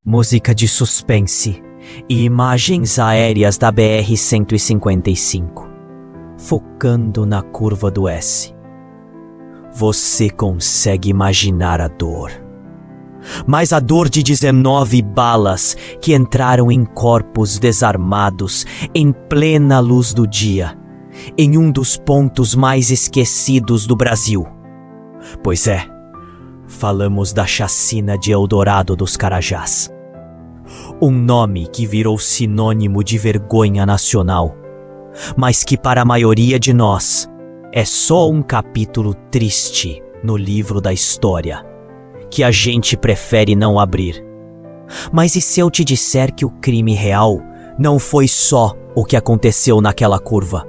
música de suspense e imagens aéreas da BR-155, focando na curva do S. Você consegue imaginar a dor. Mas a dor de 19 balas que entraram em corpos desarmados em plena luz do dia, em um dos pontos mais esquecidos do Brasil. Pois é, falamos da chacina de Eldorado dos Carajás. Um nome que virou sinônimo de vergonha nacional, mas que para a maioria de nós é só um capítulo triste no livro da história, que a gente prefere não abrir. Mas e se eu te disser que o crime real não foi só o que aconteceu naquela curva?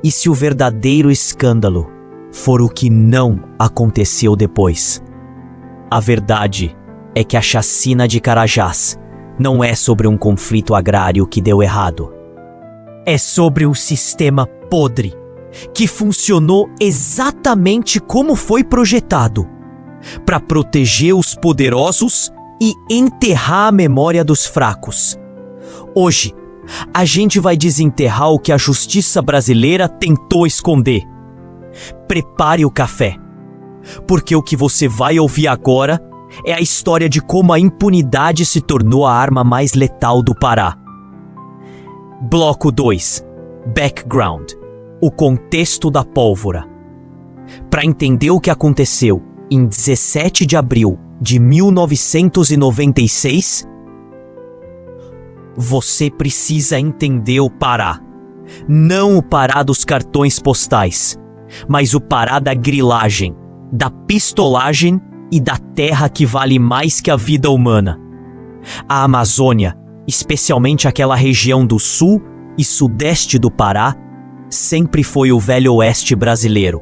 E se o verdadeiro escândalo for o que não aconteceu depois? A verdade é que a chacina de Carajás não é sobre um conflito agrário que deu errado. É sobre o sistema podre, que funcionou exatamente como foi projetado, para proteger os poderosos e enterrar a memória dos fracos. Hoje, a gente vai desenterrar o que a justiça brasileira tentou esconder. Prepare o café, porque o que você vai ouvir agora é a história de como a impunidade se tornou a arma mais letal do Pará. Bloco 2. Background. O contexto da pólvora. Para entender o que aconteceu em 17 de abril de 1996, você precisa entender o Pará. Não o Pará dos cartões postais, mas o Pará da grilagem, da pistolagem e da terra que vale mais que a vida humana. A Amazônia, especialmente aquela região do sul e sudeste do Pará, sempre foi o velho oeste brasileiro.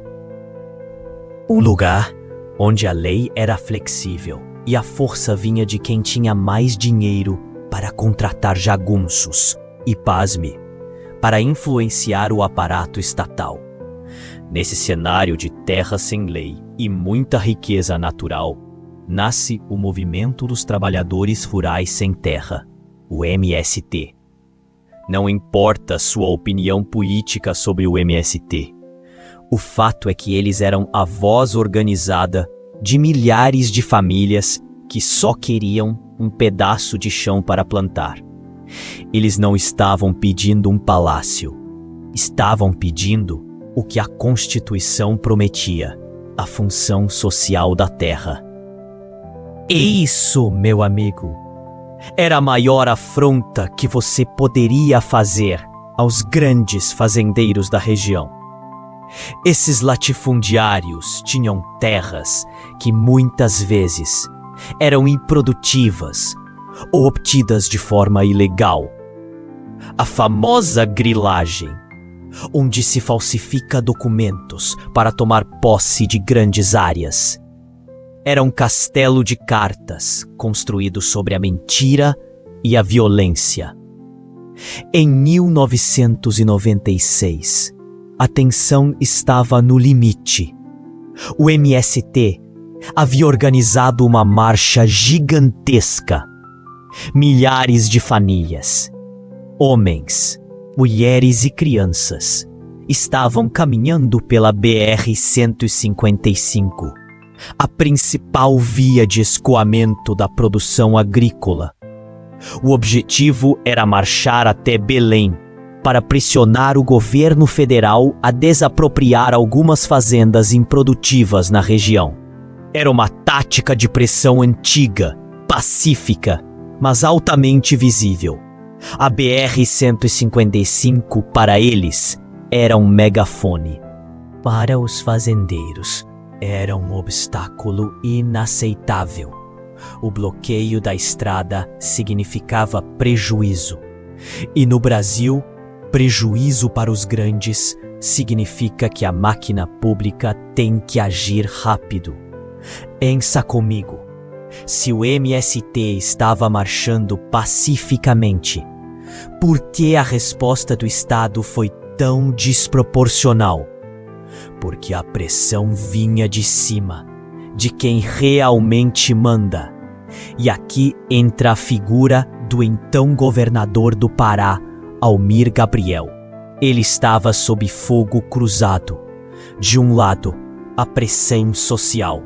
Um lugar onde a lei era flexível e a força vinha de quem tinha mais dinheiro para contratar jagunços e, pasme, para influenciar o aparato estatal. Nesse cenário de terra sem lei e muita riqueza natural, nasce o Movimento dos Trabalhadores Rurais Sem Terra, o MST. Não importa sua opinião política sobre o MST. O fato é que eles eram a voz organizada de milhares de famílias que só queriam um pedaço de chão para plantar. Eles não estavam pedindo um palácio. Estavam pedindo o que a Constituição prometia, a função social da terra. Isso, meu amigo, era a maior afronta que você poderia fazer aos grandes fazendeiros da região. Esses latifundiários tinham terras que muitas vezes eram improdutivas ou obtidas de forma ilegal. A famosa grilagem, onde se falsifica documentos para tomar posse de grandes áreas. Era um castelo de cartas construído sobre a mentira e a violência. Em 1996, a tensão estava no limite. O MST havia organizado uma marcha gigantesca. Milhares de famílias, homens, mulheres e crianças estavam caminhando pela BR-155, a principal via de escoamento da produção agrícola. O objetivo era marchar até Belém para pressionar o governo federal a desapropriar algumas fazendas improdutivas na região. Era uma tática de pressão antiga, pacífica, mas altamente visível. A BR-155, para eles, era um megafone. Para os fazendeiros, era um obstáculo inaceitável. O bloqueio da estrada significava prejuízo. E no Brasil, prejuízo para os grandes significa que a máquina pública tem que agir rápido. Pensa comigo. Se o MST estava marchando pacificamente, por que a resposta do Estado foi tão desproporcional? Porque a pressão vinha de cima, de quem realmente manda, E aqui entra a figura do então governador do Pará, Almir Gabriel. Ele estava sob fogo cruzado. De um lado, a pressão social.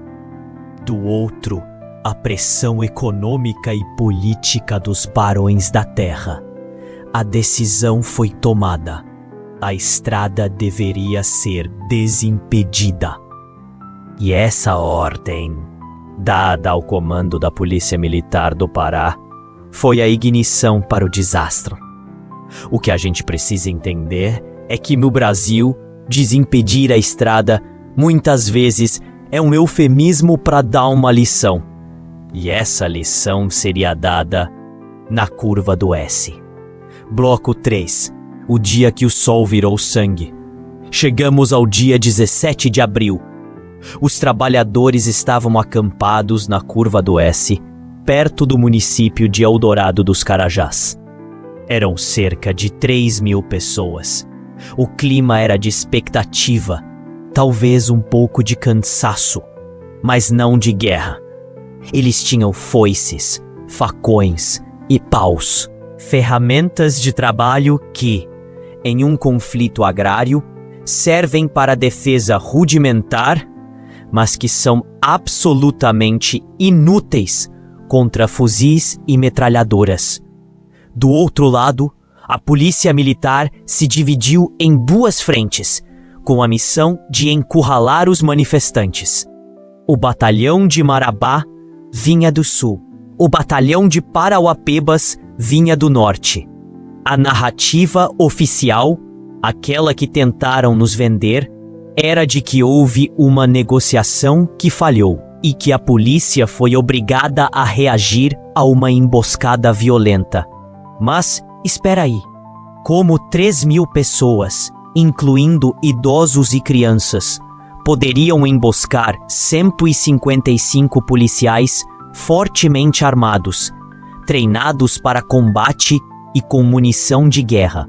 Do outro, a pressão econômica e política dos barões da terra. A decisão foi tomada. A estrada deveria ser desimpedida. E essa ordem, dada ao comando da Polícia Militar do Pará, foi a ignição para o desastre. O que a gente precisa entender é que no Brasil, desimpedir a estrada muitas vezes é um eufemismo para dar uma lição. E essa lição seria dada na curva do S. Bloco 3. O dia que o sol virou sangue. Chegamos ao dia 17 de abril. Os trabalhadores estavam acampados na curva do S, perto do município de Eldorado dos Carajás. Eram cerca de 3.000 pessoas. O clima era de expectativa, talvez um pouco de cansaço, mas não de guerra. Eles tinham foices, facões e paus, ferramentas de trabalho que, em um conflito agrário, servem para a defesa rudimentar, mas que são absolutamente inúteis contra fuzis e metralhadoras. Do outro lado, a polícia militar se dividiu em duas frentes, com a missão de encurralar os manifestantes. O batalhão de Marabá vinha do sul, o batalhão de Parauapebas vinha do norte. A narrativa oficial, aquela que tentaram nos vender, era de que houve uma negociação que falhou e que a polícia foi obrigada a reagir a uma emboscada violenta. Mas, espera aí, como 3.000 pessoas, incluindo idosos e crianças, poderiam emboscar 155 policiais fortemente armados, treinados para combate e com munição de guerra?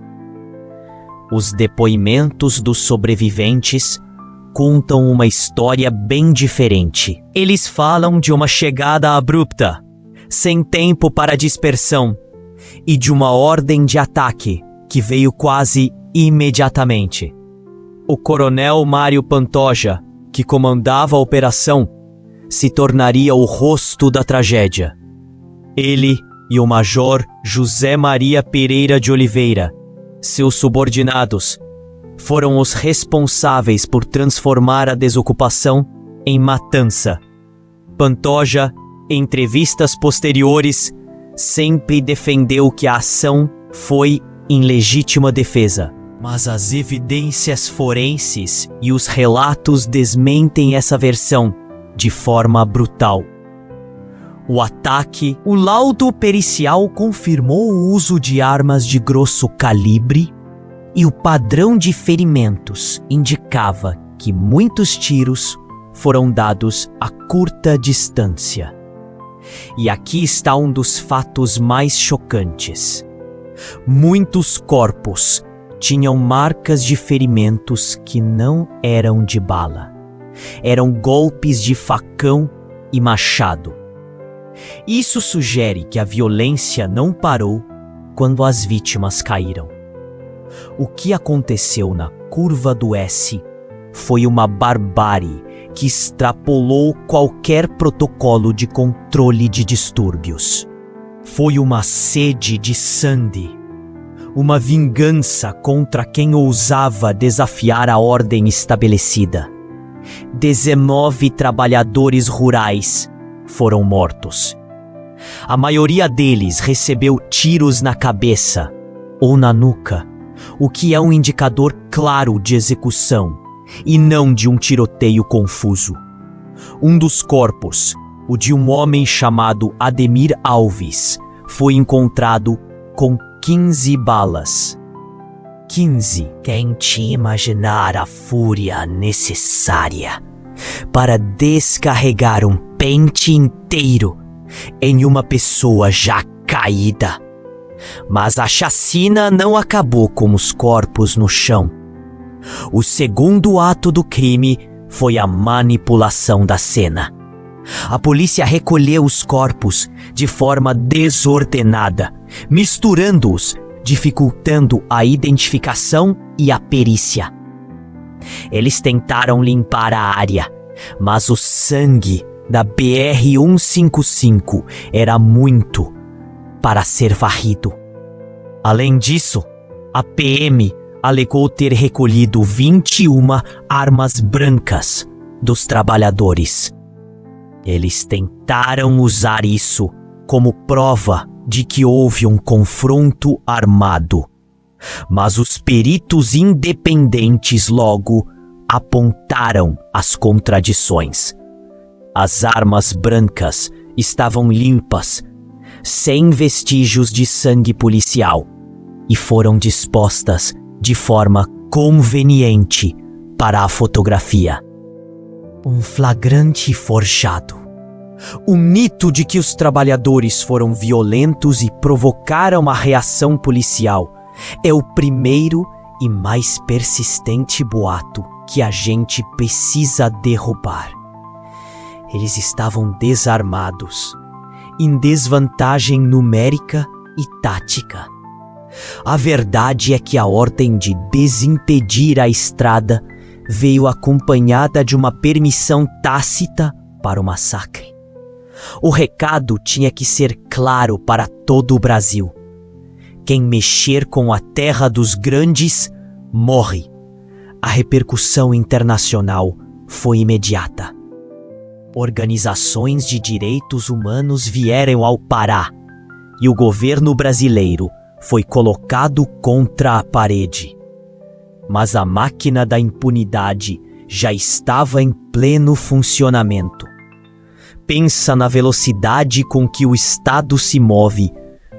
Os depoimentos dos sobreviventes contam uma história bem diferente. Eles falam de uma chegada abrupta, sem tempo para dispersão, e de uma ordem de ataque que veio quase imediatamente. O coronel Mário Pantoja, que comandava a operação, se tornaria o rosto da tragédia. Ele e o major José Maria Pereira de Oliveira, seus subordinados, foram os responsáveis por transformar a desocupação em matança. Pantoja, em entrevistas posteriores, sempre defendeu que a ação foi em legítima defesa. Mas as evidências forenses e os relatos desmentem essa versão de forma brutal. O laudo pericial confirmou o uso de armas de grosso calibre e o padrão de ferimentos indicava que muitos tiros foram dados a curta distância. E aqui está um dos fatos mais chocantes. Muitos corpos tinham marcas de ferimentos que não eram de bala. Eram golpes de facão e machado. Isso sugere que a violência não parou quando as vítimas caíram. O que aconteceu na curva do S foi uma barbárie que extrapolou qualquer protocolo de controle de distúrbios. Foi uma sede de sangue, uma vingança contra quem ousava desafiar a ordem estabelecida. 19 trabalhadores rurais foram mortos. A maioria deles recebeu tiros na cabeça ou na nuca, o que é um indicador claro de execução e não de um tiroteio confuso. Um dos corpos, o de um homem chamado Ademir Alves, foi encontrado com 15 balas. 15. Tente imaginar a fúria necessária para descarregar um pente inteiro em uma pessoa já caída. Mas a chacina não acabou com os corpos no chão. O segundo ato do crime foi a manipulação da cena. A polícia recolheu os corpos de forma desordenada, misturando-os, dificultando a identificação e a perícia. Eles tentaram limpar a área, mas o sangue da BR-155 era muito para ser varrido. Além disso, a PM alegou ter recolhido 21 armas brancas dos trabalhadores. Eles tentaram usar isso como prova de que houve um confronto armado, mas os peritos independentes logo apontaram as contradições. As armas brancas estavam limpas, sem vestígios de sangue policial, e foram dispostas de forma conveniente para a fotografia. Um flagrante forjado. O mito de que os trabalhadores foram violentos e provocaram a reação policial é o primeiro e mais persistente boato que a gente precisa derrubar. Eles estavam desarmados, em desvantagem numérica e tática. A verdade é que a ordem de desimpedir a estrada veio acompanhada de uma permissão tácita para o massacre. O recado tinha que ser claro para todo o Brasil. Quem mexer com a terra dos grandes, morre. A repercussão internacional foi imediata. Organizações de direitos humanos vieram ao Pará e o governo brasileiro foi colocado contra a parede. Mas a máquina da impunidade já estava em pleno funcionamento. Pensa na velocidade com que o Estado se move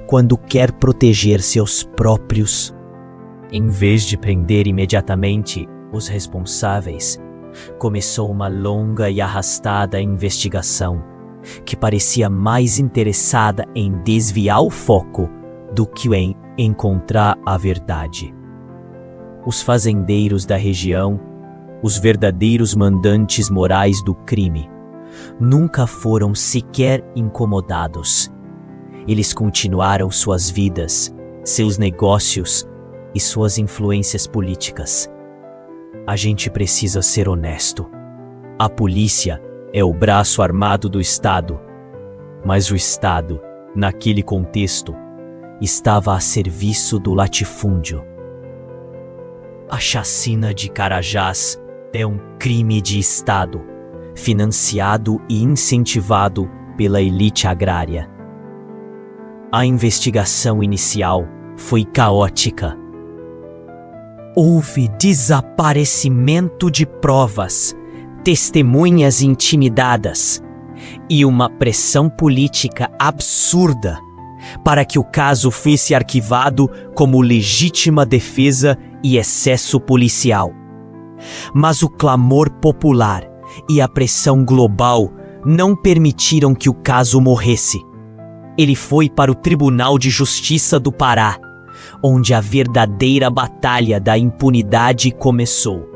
quando quer proteger seus próprios. Em vez de prender imediatamente os responsáveis, começou uma longa e arrastada investigação que parecia mais interessada em desviar o foco do que em encontrar a verdade. Os fazendeiros da região, os verdadeiros mandantes morais do crime, nunca foram sequer incomodados. Eles continuaram suas vidas, seus negócios e suas influências políticas. A gente precisa ser honesto. A polícia é o braço armado do Estado, mas o Estado, naquele contexto, estava a serviço do latifúndio. A chacina de Carajás é um crime de Estado, financiado e incentivado pela elite agrária. A investigação inicial foi caótica. Houve desaparecimento de provas, testemunhas intimidadas e uma pressão política absurda para que o caso fosse arquivado como legítima defesa e excesso policial. Mas o clamor popular e a pressão global não permitiram que o caso morresse. Ele foi para o Tribunal de Justiça do Pará, onde a verdadeira batalha da impunidade começou.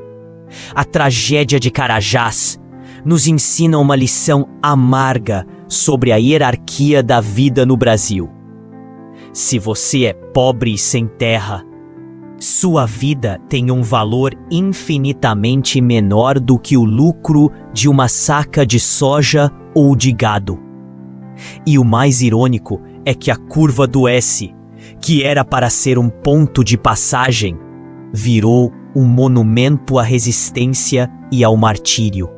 A tragédia de Carajás nos ensina uma lição amarga sobre a hierarquia da vida no Brasil. Se você é pobre e sem terra, sua vida tem um valor infinitamente menor do que o lucro de uma saca de soja ou de gado. E o mais irônico é que a curva do S, que era para ser um ponto de passagem, virou um monumento à resistência e ao martírio.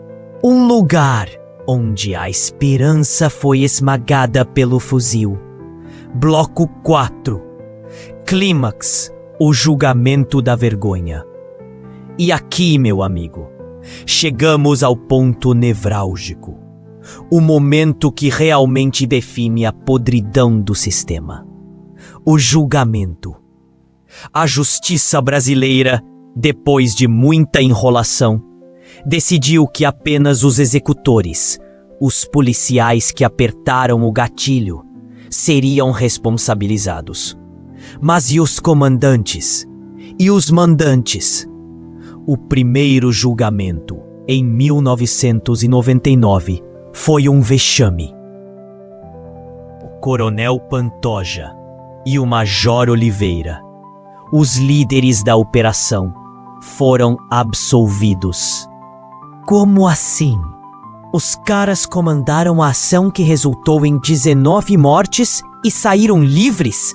Um lugar onde a esperança foi esmagada pelo fuzil. Bloco 4. Clímax, o julgamento da vergonha. E aqui, meu amigo, chegamos ao ponto nevrálgico. O momento que realmente define a podridão do sistema. O julgamento. A justiça brasileira, depois de muita enrolação, decidiu que apenas os executores, os policiais que apertaram o gatilho, seriam responsabilizados. Mas e os comandantes? E os mandantes? O primeiro julgamento, em 1999, foi um vexame. O Coronel Pantoja e o Major Oliveira, os líderes da operação, foram absolvidos. Como assim? Os caras comandaram a ação que resultou em 19 mortes e saíram livres?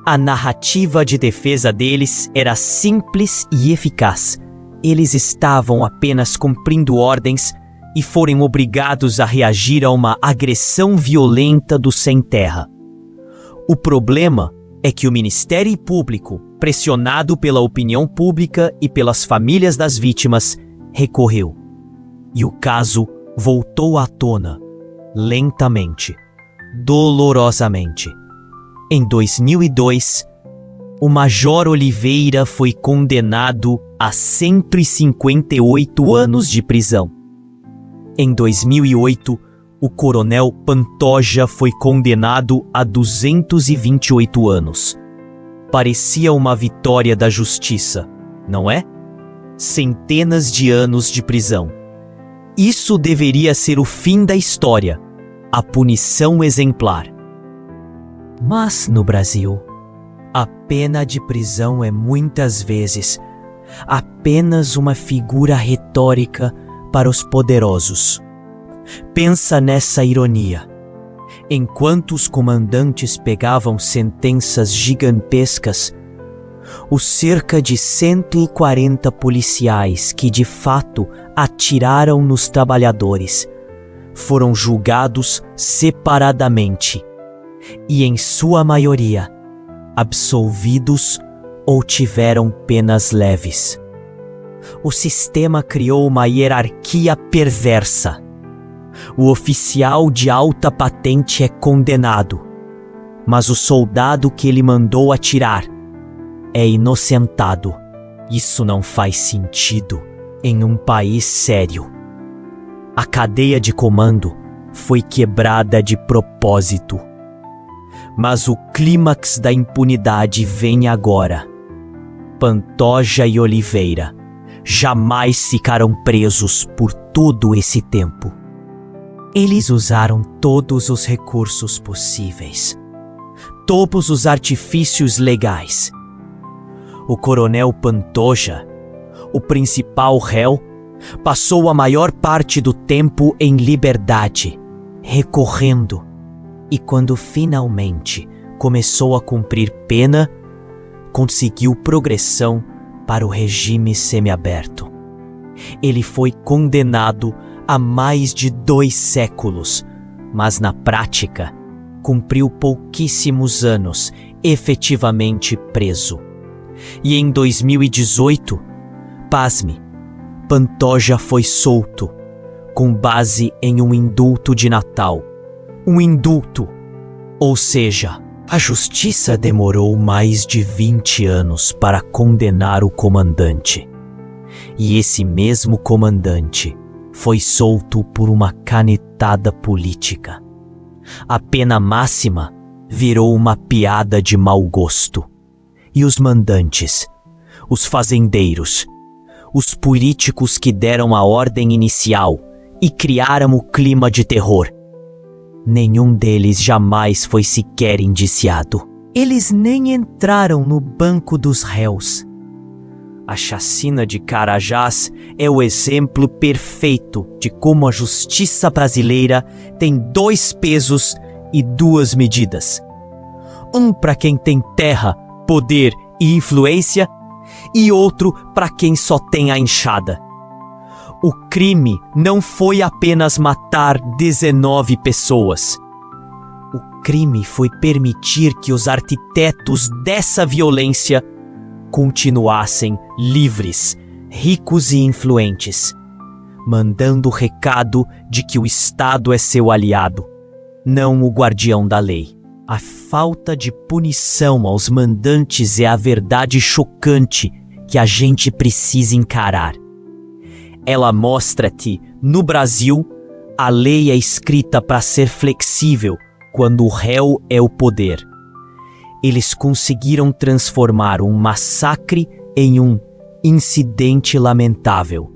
A narrativa de defesa deles era simples e eficaz. Eles estavam apenas cumprindo ordens e foram obrigados a reagir a uma agressão violenta do sem-terra. O problema é que o Ministério Público, pressionado pela opinião pública e pelas famílias das vítimas, recorreu. E o caso voltou à tona, lentamente, dolorosamente. Em 2002, o Major Oliveira foi condenado a 158 anos de prisão. Em 2008, o Coronel Pantoja foi condenado a 228 anos. Parecia uma vitória da justiça, não é? Centenas de anos de prisão. Isso deveria ser o fim da história, a punição exemplar. Mas no Brasil, a pena de prisão é muitas vezes apenas uma figura retórica para os poderosos. Pensa nessa ironia. Enquanto os comandantes pegavam sentenças gigantescas, os cerca de 140 policiais que de fato atiraram nos trabalhadores foram julgados separadamente e, em sua maioria, absolvidos ou tiveram penas leves. O sistema criou uma hierarquia perversa. O oficial de alta patente é condenado, mas o soldado que ele mandou atirar é inocentado. Isso não faz sentido em um país sério. A cadeia de comando foi quebrada de propósito. Mas o clímax da impunidade vem agora. Pantoja e Oliveira jamais ficaram presos por todo esse tempo. Eles usaram todos os recursos possíveis, todos os artifícios legais. O Coronel Pantoja, o principal réu, passou a maior parte do tempo em liberdade, recorrendo, e quando finalmente começou a cumprir pena, conseguiu progressão para o regime semiaberto. Ele foi condenado a mais de 2 séculos, mas na prática cumpriu pouquíssimos anos efetivamente preso. E em 2018, pasme, Pantoja foi solto, com base em um indulto de Natal. Um indulto, ou seja, a justiça demorou mais de 20 anos para condenar o comandante. E esse mesmo comandante foi solto por uma canetada política. A pena máxima virou uma piada de mau gosto. E os mandantes, os fazendeiros, os políticos que deram a ordem inicial e criaram o clima de terror, nenhum deles jamais foi sequer indiciado. Eles nem entraram no banco dos réus. A chacina de Carajás é o exemplo perfeito de como a justiça brasileira tem 2 pesos e 2 medidas. Um para quem tem terra, poder e influência, e outro para quem só tem a enxada. O crime não foi apenas matar 19 pessoas. O crime foi permitir que os arquitetos dessa violência continuassem livres, ricos e influentes, mandando o recado de que o Estado é seu aliado, não o guardião da lei. A falta de punição aos mandantes é a verdade chocante que a gente precisa encarar. Ela mostra que, no Brasil, a lei é escrita para ser flexível quando o réu é o poder. Eles conseguiram transformar um massacre em um incidente lamentável.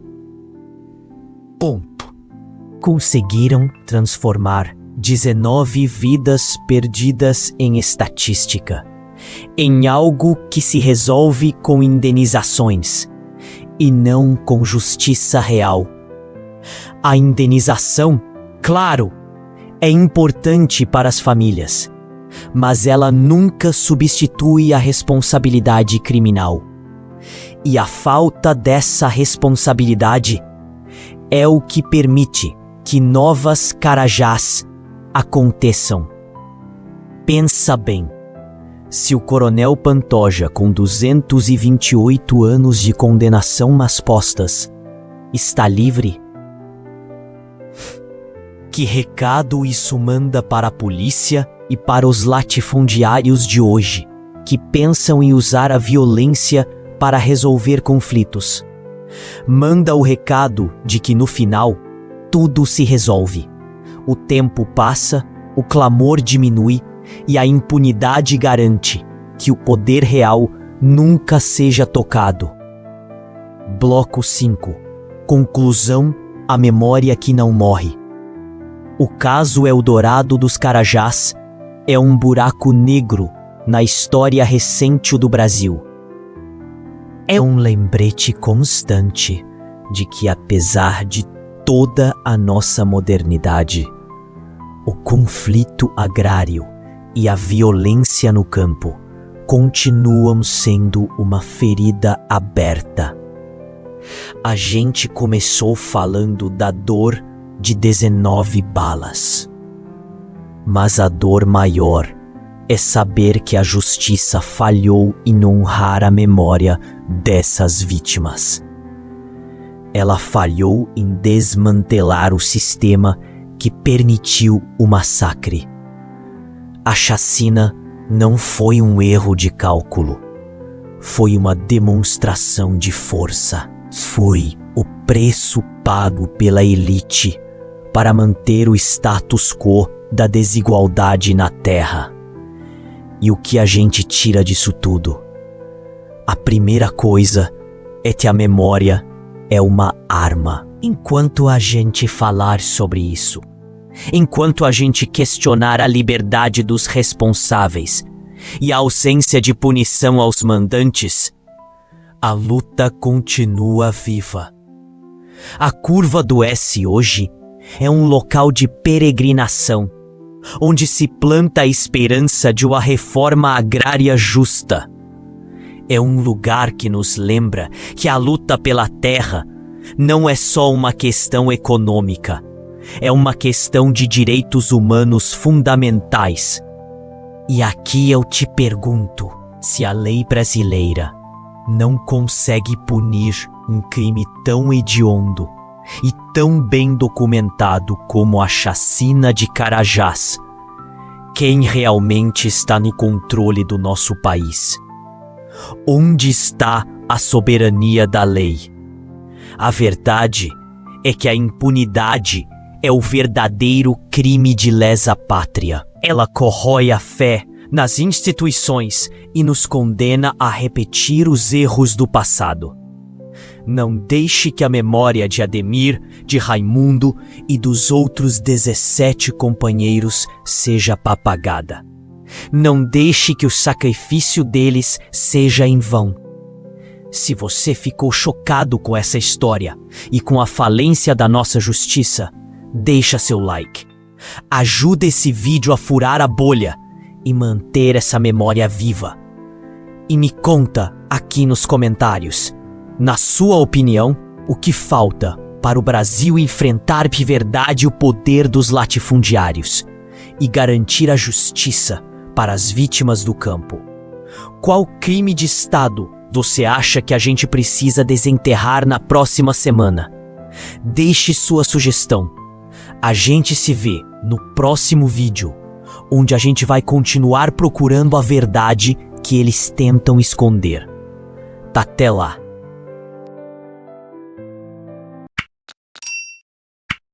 Ponto. conseguiram transformar 19 vidas perdidas em estatística, em algo que se resolve com indenizações e não com justiça real. A indenização, claro, é importante para as famílias, mas ela nunca substitui a responsabilidade criminal. E a falta dessa responsabilidade é o que permite que novas Carajás aconteçam. Pensa bem, se o Coronel Pantoja, com 228 anos de condenação nas postas, está livre, que recado isso manda para a polícia e para os latifundiários de hoje, que pensam em usar a violência para resolver conflitos? Manda o recado de que no final tudo se resolve. O tempo passa, o clamor diminui e a impunidade garante que o poder real nunca seja tocado. Bloco 5. Conclusão: a memória que não morre. O caso Eldorado dos Carajás é um buraco negro na história recente do Brasil. É um lembrete constante de que, apesar de toda a nossa modernidade, o conflito agrário e a violência no campo continuam sendo uma ferida aberta. A gente começou falando da dor de 19 balas. Mas a dor maior é saber que a justiça falhou em honrar a memória dessas vítimas. Ela falhou em desmantelar o sistema que permitiu o massacre. A chacina não foi um erro de cálculo. Foi uma demonstração de força. Foi o preço pago pela elite para manter o status quo da desigualdade na Terra. E o que a gente tira disso tudo? A primeira coisa é que a memória é uma arma. Enquanto a gente falar sobre isso, enquanto a gente questionar a liberdade dos responsáveis e a ausência de punição aos mandantes, a luta continua viva. A Curva do S hoje é um local de peregrinação, onde se planta a esperança de uma reforma agrária justa. É um lugar que nos lembra que a luta pela terra não é só uma questão econômica, é uma questão de direitos humanos fundamentais. E aqui eu te pergunto, se a lei brasileira não consegue punir um crime tão hediondo e tão bem documentado como a chacina de Carajás, quem realmente está no controle do nosso país? Onde está a soberania da lei? A verdade é que a impunidade é o verdadeiro crime de lesa pátria. Ela corrói a fé nas instituições e nos condena a repetir os erros do passado. Não deixe que a memória de Ademir, de Raimundo e dos outros 17 companheiros seja apagada. Não deixe que o sacrifício deles seja em vão. Se você ficou chocado com essa história e com a falência da nossa justiça, deixa seu like. Ajuda esse vídeo a furar a bolha e manter essa memória viva. E me conta aqui nos comentários, na sua opinião, o que falta para o Brasil enfrentar de verdade o poder dos latifundiários e garantir a justiça para as vítimas do campo? Qual crime de Estado você acha que a gente precisa desenterrar na próxima semana? Deixe sua sugestão. A gente se vê no próximo vídeo, onde a gente vai continuar procurando a verdade que eles tentam esconder. Até lá!